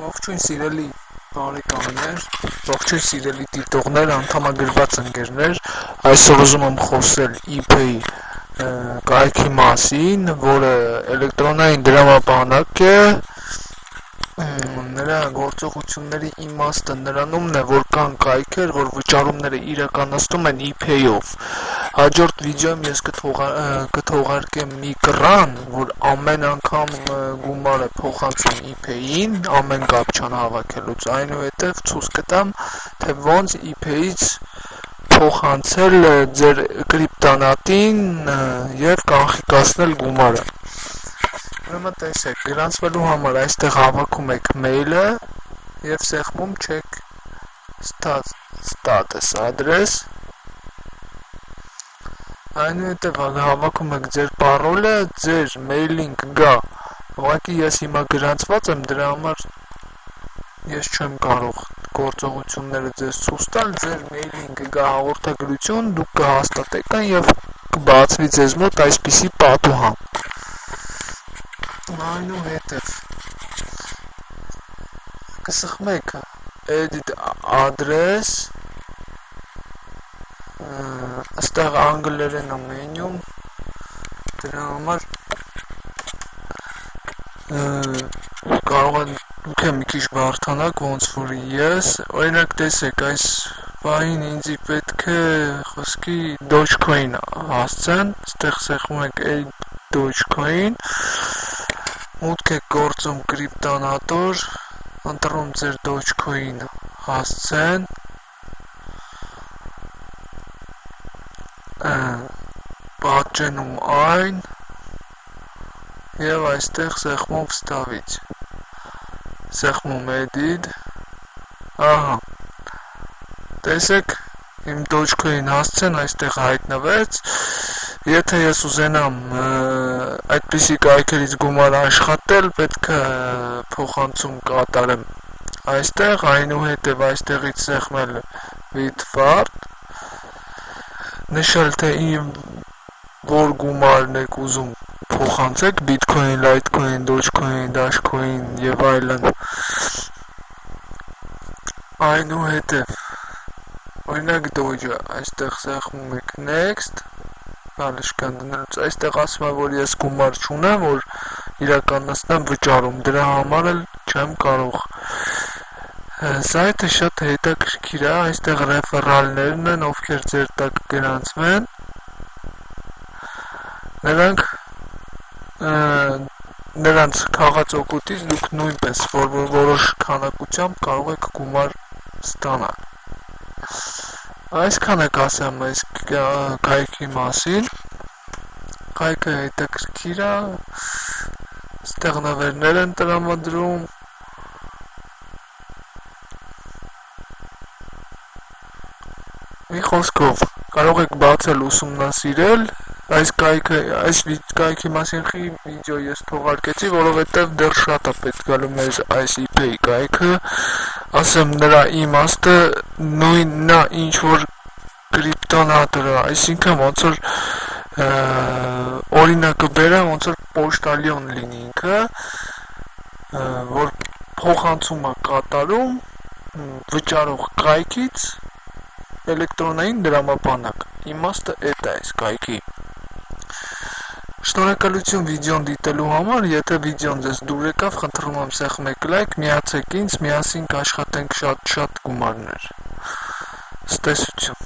Ողջույն սիրելի բարեկամներ, ողջույն սիրելի դիտողներ, անդամագրված ընկերներ, այսօր ուզում եմ խոսել ePay կայքի մասին, որը էլեկտրոնային դրամապանակ է, նրա գործողությունների իմաստը նրանումն է, որ կան կայքեր, որ վճարումները իրականացնում են ePay-ով։ Հաջորդ վիդեոյում ես կթողարկեմ մի կռան, որ ամեն անգամ գումարը փոխանցում ePay-ին, ամեն կապչան հավաքելուց, այնուհետև ցույց կտամ, թե ոնց ePay-ից փոխանցել ձեր կրիպտոնատին եւ կանխիկացնել գումարը։ Ուրեմն տեսեք, գրանցվելու համար այստեղ հավաքում եք մեյլը եւ սեղմում չեք status address, այնուհետև հավաքում եք ձեր պարոլը, ձեր մեյլին կգա, ուղղակի ես հիմա գրանցված եմ, դրա համար ես չեմ կարող գործողությունները ձեզ ցույց տալ, ձեր մեյլին կգա հաղորդագրություն, դուք կհաստատեք այն եւ կբացվի ձեզ մոտ այսպիսի պատուհան։ Այնուհետև կսխմեք edit address, այստեղ անգլերեն է մենյուն, դրա համար կարող են դուք մի քիչ բարդանաք, ոնց որ ես, օրինակ տեսեք, այս բային ինձի պետք է խոսքի Dogecoin հասցեն, այստեղ սեղմում եք Dogecoin, մուտք եք գործում կրիպտոնատոր, ընտրում ձեր Dogecoin-ը հասցեն, պատճենում այն եւ այստեղ սեղմում վստահից, սեղմում edit, ահա, տեսեք, իմ Dogecoin հասցեն այստեղ հայտնվեց, եթե ես ուզենամ այդպիսի կայքերից գումար աշխատել, պետք է փոխանցում կատարեմ այստեղ, այնուհետև այստեղից սեղմել Bitfart, նշել թե որ գումարն եք ուզում փոխանցեք, Bitcoin, Litecoin, Dogecoin, Dashcoin եւ այլն, այնուհետև օրինակ Doge-ը, այստեղ սեղմում եք Next, գալիշկան դնելուց, այստեղ ասում է, որ ես գումար չունեմ, որ իրականացնեմ վճարում, դրա համար էլ չեմ կարող։ Սայթը շատ հետաքրքիր է, այստեղ ռեֆերալներն են, ովքեր ձեր տակ գրանցվեն, նրանց քաղաց օգուտից դուք նույնպես որոշ քանակությամբ կարող եք գումար ստանալ։ Այսքանը կասեմ այս կայքի մասին, կայքը հետաքրքիր է, այստեղ նվերներ են տրամադրում, մի խոսքով կարող եք բացել ուսումնասիրել, այս կայքի մասին վիդեո ես թողարկեցի, որովհետև դեռ շատ է պետք գալու մեզ այս ePay կայքը, ասեմ նրա իմաստը նույնն է ինչ որ կրիպտոնատորը, այսինքն ոնց որ օրինակը բերեմ, ոնց որ պոչտալիոն լինի ինքը, որ փոխանցում է կատարում վճարող կայքից էլեկտրոնային դրամապանակ, իմաստը էդ է այս կայքի։ Շնորհակալություն վիդեոն դիտելու համար, եթե վիդեոն ձեզ դուր եկավ, խնդրում եմ սեղմեք լայք, միացեք ինձ, միասին կաշխատենք շատ գումարներ։ Ցտեսություն։